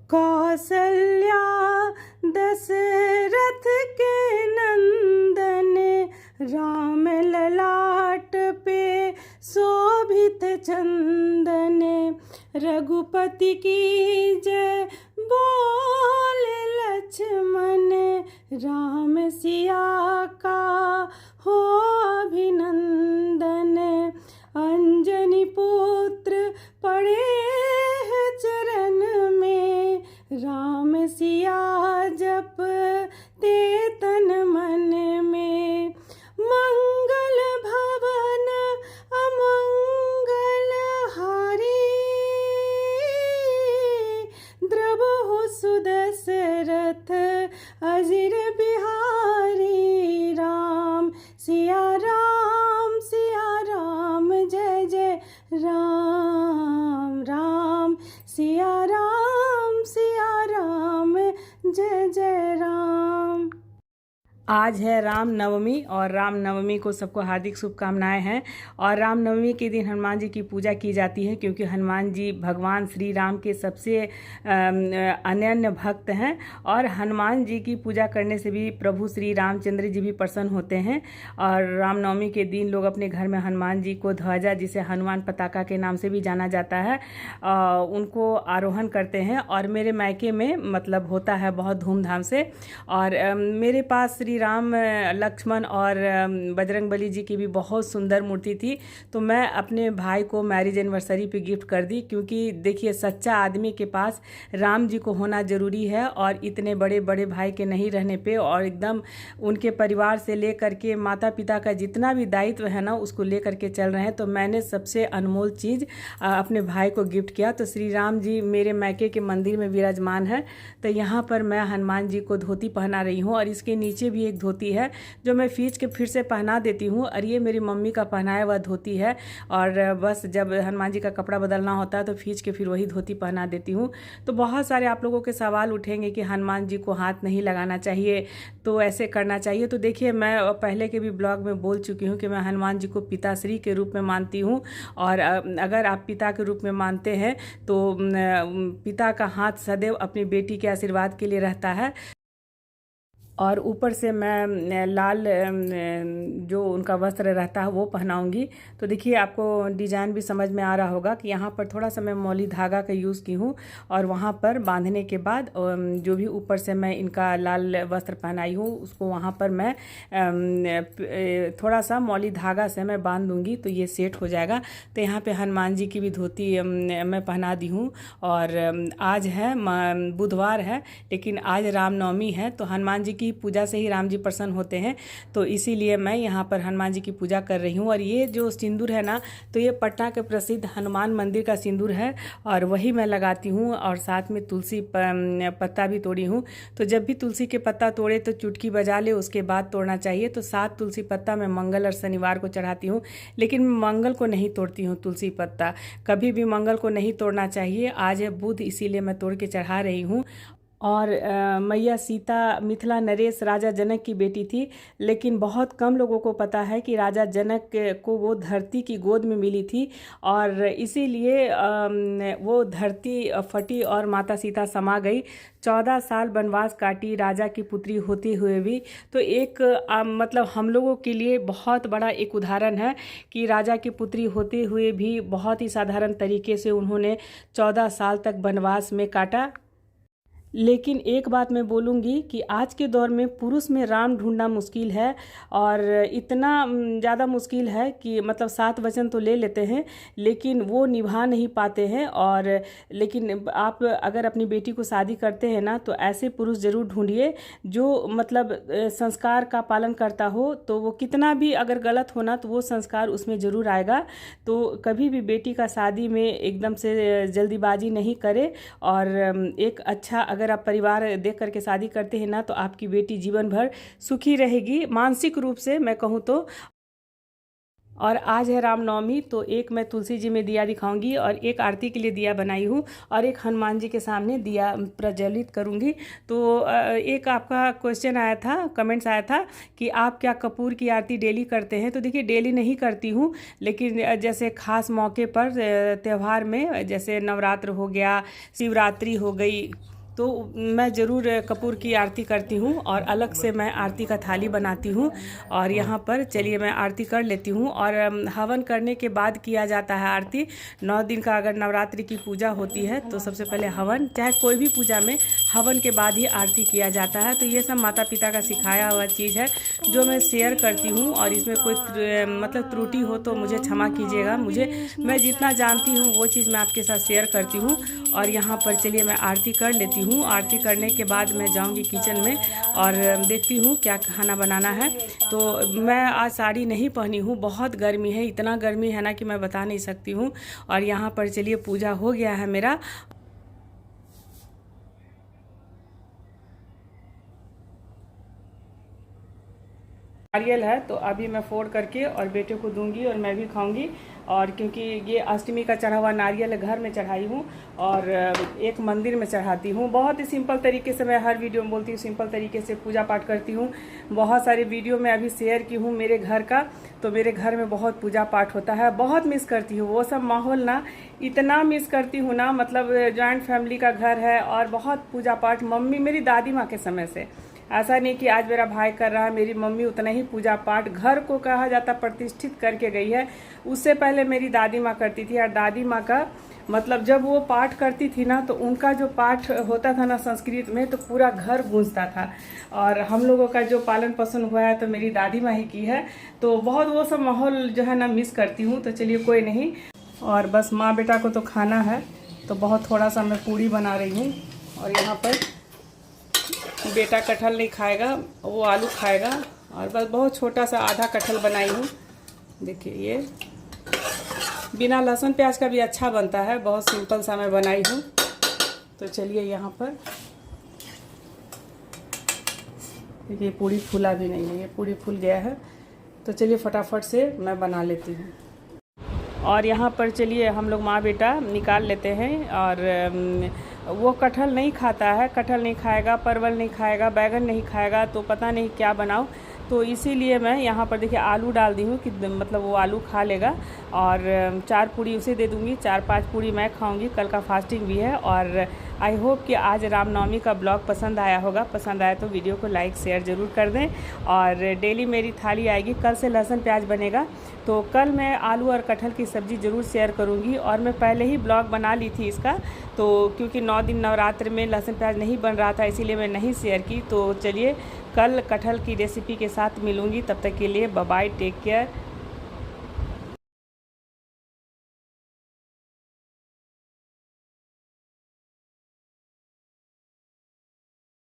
कौसल्या दशरथ के नंदन, राम ललाट पे शोभित चंदन। रघुपति की जय बोल लक्ष्मण, राम सिया का हो अभिनंदन। अंजनी पुत्र पड़े हैं चरण में, राम सिया जपते तन मन में। मंगल भवन अमंगल हारी, द्रवहु सुदशरथ अजिर बिहारी। राम सिया राम जय जय राम, राम सिया राम जय जय राम। आज है राम नवमी और राम नवमी को सबको हार्दिक शुभकामनाएं हैं। और राम नवमी के दिन हनुमान जी की पूजा की जाती है, क्योंकि हनुमान जी भगवान श्री राम के सबसे अनन्य भक्त हैं। और हनुमान जी की पूजा करने से भी प्रभु श्री रामचंद्र जी भी प्रसन्न होते हैं। और राम नवमी के दिन लोग अपने घर में हनुमान जी को ध्वजा, जिसे हनुमान पताका के नाम से भी जाना जाता है, उनको आरोहण करते हैं। और मेरे मायके में मतलब होता है बहुत धूमधाम से। और मेरे पास श्री राम, लक्ष्मण और बजरंगबली जी की भी बहुत सुंदर मूर्ति थी, तो मैं अपने भाई को मैरिज एनिवर्सरी पे गिफ्ट कर दी। क्योंकि देखिए, सच्चा आदमी के पास राम जी को होना ज़रूरी है। और इतने बड़े बड़े भाई के नहीं रहने पे, और एकदम उनके परिवार से लेकर के माता पिता का जितना भी दायित्व है ना, उसको लेकर के चल रहे हैं। तो मैंने सबसे अनमोल चीज़ अपने भाई को गिफ्ट किया। तो श्री राम जी मेरे मैके के मंदिर में विराजमान है। तो यहाँ पर मैं हनुमान जी को धोती पहना रही हूँ, और इसके नीचे भी एक धोती है जो मैं खींच के फिर से पहना देती हूँ। और ये मेरी मम्मी का पहनाया हुआ धोती है। और बस जब हनुमान जी का कपड़ा बदलना होता है तो खींच के फिर वही धोती पहना देती हूँ। तो बहुत सारे आप लोगों के सवाल उठेंगे कि हनुमान जी को हाथ नहीं लगाना चाहिए, तो ऐसे करना चाहिए। तो देखिए, मैं पहले के भी ब्लॉग में बोल चुकी हूँ कि मैं हनुमान जी को पिताश्री के रूप में मानती हूँ। और अगर आप पिता के रूप में मानते हैं तो पिता का हाथ सदैव अपनी बेटी के आशीर्वाद के लिए रहता है। और ऊपर से मैं लाल जो उनका वस्त्र रहता है वो पहनाऊंगी। तो देखिए, आपको डिज़ाइन भी समझ में आ रहा होगा कि यहाँ पर थोड़ा सा मैं मौली धागा का यूज़ की हूँ। और वहाँ पर बांधने के बाद जो भी ऊपर से मैं इनका लाल वस्त्र पहनाई हूँ, उसको वहाँ पर मैं थोड़ा सा मौली धागा से मैं बांध दूँगी, तो ये सेट हो जाएगा। तो यहाँ पर हनुमान जी की भी धोती मैं पहना दी हूँ। और आज है बुधवार है, लेकिन आज रामनवमी है, तो हनुमान जी की पूजा से ही राम जी प्रसन्न होते हैं। तो इसीलिए मैं यहाँ पर हनुमान जी की पूजा कर रही हूँ। और ये जो सिंदूर है ना, तो ये पटना के प्रसिद्ध हनुमान मंदिर का सिंदूर है, और वही मैं लगाती हूँ। और साथ में तुलसी पत्ता भी तोड़ी हूँ। तो जब भी तुलसी के पत्ता तोड़े तो चुटकी बजा ले, उसके बाद तोड़ना चाहिए। तो 7 तुलसी पत्ता मैं मंगल और शनिवार को चढ़ाती हूँ, लेकिन मंगल को नहीं तोड़ती हूँ तुलसी पत्ता। कभी भी मंगल को नहीं तोड़ना चाहिए। आज है बुध, इसीलिए मैं तोड़ के चढ़ा रही हूँ। और मैया सीता मिथिला नरेश राजा जनक की बेटी थी, लेकिन बहुत कम लोगों को पता है कि राजा जनक को वो धरती की गोद में मिली थी। और इसीलिए वो धरती फटी और माता सीता समा गई। 14 साल वनवास काटी राजा की पुत्री होते हुए भी। तो एक मतलब हम लोगों के लिए बहुत बड़ा एक उदाहरण है कि राजा की पुत्री होते हुए भी बहुत ही साधारण तरीके से उन्होंने 14 साल तक वनवास में काटा। लेकिन एक बात मैं बोलूँगी कि आज के दौर में पुरुष में राम ढूंढना मुश्किल है। और इतना ज़्यादा मुश्किल है कि मतलब 7 वचन तो ले लेते हैं, लेकिन वो निभा नहीं पाते हैं। और लेकिन आप अगर अपनी बेटी को शादी करते हैं ना, तो ऐसे पुरुष ज़रूर ढूंढिए जो मतलब संस्कार का पालन करता हो। तो वो कितना भी अगर गलत होना, तो वो संस्कार उसमें ज़रूर आएगा। तो कभी भी बेटी का शादी में एकदम से जल्दीबाजी नहीं करे। और एक अच्छा अगर आप परिवार देख करके शादी करते हैं ना, तो आपकी बेटी जीवन भर सुखी रहेगी, मानसिक रूप से मैं कहूँ तो। और आज है रामनवमी, तो एक मैं तुलसी जी में दिया दिखाऊंगी, और एक आरती के लिए दिया बनाई हूँ, और एक हनुमान जी के सामने दिया प्रज्वलित करूँगी। तो एक आपका क्वेश्चन आया था, कमेंट्स आया था कि आप क्या कपूर की आरती डेली करते हैं। तो देखिए, डेली नहीं करती हूँ, लेकिन जैसे खास मौके पर त्यौहार में, जैसे नवरात्र हो गया, शिवरात्रि हो गई, तो मैं ज़रूर कपूर की आरती करती हूँ और अलग से मैं आरती का थाली बनाती हूँ। और यहाँ पर चलिए मैं आरती कर लेती हूँ। और हवन करने के बाद किया जाता है आरती। 9 दिन का अगर नवरात्रि की पूजा होती है तो सबसे पहले हवन, चाहे कोई भी पूजा में हवन के बाद ही आरती किया जाता है। तो ये सब माता पिता का सिखाया हुआ चीज़ है जो मैं शेयर करती हूँ। और इसमें कोई मतलब त्रुटि हो तो मुझे क्षमा कीजिएगा। मैं जितना जानती हूँ वो चीज़ मैं आपके साथ शेयर करती हूँ। और यहाँ पर चलिए मैं आरती कर लेती हूँ। आरती करने के बाद मैं जाऊँगी किचन में और देखती हूँ क्या खाना बनाना है। तो मैं आज साड़ी नहीं पहनी हूँ, बहुत गर्मी है, इतना गर्मी है ना कि मैं बता नहीं सकती हूँ। और यहाँ पर चलिए पूजा हो गया है मेरा। नारियल है तो अभी मैं फोड़ करके और बेटे को दूंगी और मैं भी खाऊंगी। और क्योंकि ये अष्टमी का चढ़ा हुआ नारियल घर में चढ़ाई हूँ और एक मंदिर में चढ़ाती हूँ। बहुत ही सिंपल तरीके से, मैं हर वीडियो में बोलती हूँ, सिंपल तरीके से पूजा पाठ करती हूँ। बहुत सारे वीडियो में अभी शेयर की हूँ मेरे घर का, तो मेरे घर में बहुत पूजा पाठ होता है। बहुत मिस करती हूँ वो सब माहौल ना, इतना मिस करती हूँ ना। मतलब जॉइंट फैमिली का घर है और बहुत पूजा पाठ, मम्मी मेरी दादी माँ के समय से, ऐसा नहीं कि आज मेरा भाई कर रहा है, मेरी मम्मी उतना ही पूजा पाठ घर को कहा जाता प्रतिष्ठित करके गई है। उससे पहले मेरी दादी माँ करती थी। और दादी माँ का मतलब जब वो पाठ करती थी ना तो उनका जो पाठ होता था ना संस्कृत में, तो पूरा घर गूंजता था। और हम लोगों का जो पालन पोषण हुआ है तो मेरी दादी माँ ही की है। तो बहुत वो सब माहौल जो है ना मिस करती हूँ। तो चलिए कोई नहीं। और बस माँ बेटा को तो खाना है, तो बहुत थोड़ा सा मैं पूड़ी बना रही हूँ। और यहाँ पर बेटा कटहल नहीं खाएगा, वो आलू खाएगा। और बस बहुत छोटा सा आधा कटहल बनाई हूँ। देखिए ये बिना लहसुन प्याज का भी अच्छा बनता है, बहुत सिंपल सा मैं बनाई हूँ। तो चलिए यहाँ पर देखिए पूड़ी फूला भी नहीं है, ये पूड़ी फूल गया है। तो चलिए फटाफट से मैं बना लेती हूँ। और यहाँ पर चलिए हम लोग माँ बेटा निकाल लेते हैं। और वो कटहल नहीं खाता है, कटहल नहीं खाएगा, परवल नहीं खाएगा, बैगन नहीं खाएगा, तो पता नहीं क्या बनाऊँ। तो इसीलिए मैं यहाँ पर देखिए आलू डाल दी हूँ कि मतलब वो आलू खा लेगा। और 4 पूड़ी उसे दे दूँगी, 4-5 पूड़ी मैं खाऊँगी। कल का फास्टिंग भी है। और आई होप कि आज रामनवमी का ब्लॉग पसंद आया होगा। पसंद आया तो वीडियो को लाइक शेयर ज़रूर कर दें। और डेली मेरी थाली आएगी, कल से लहसुन प्याज बनेगा। तो कल मैं आलू और कटहल की सब्ज़ी ज़रूर शेयर करूँगी। और मैं पहले ही ब्लॉग बना ली थी इसका, तो क्योंकि 9 दिन नवरात्र में लहसुन प्याज नहीं बन रहा था, इसीलिए मैं नहीं शेयर की। तो चलिए कल कटहल की रेसिपी के साथ मिलूँगी। तब तक के लिए बाय बाय, टेक केयर।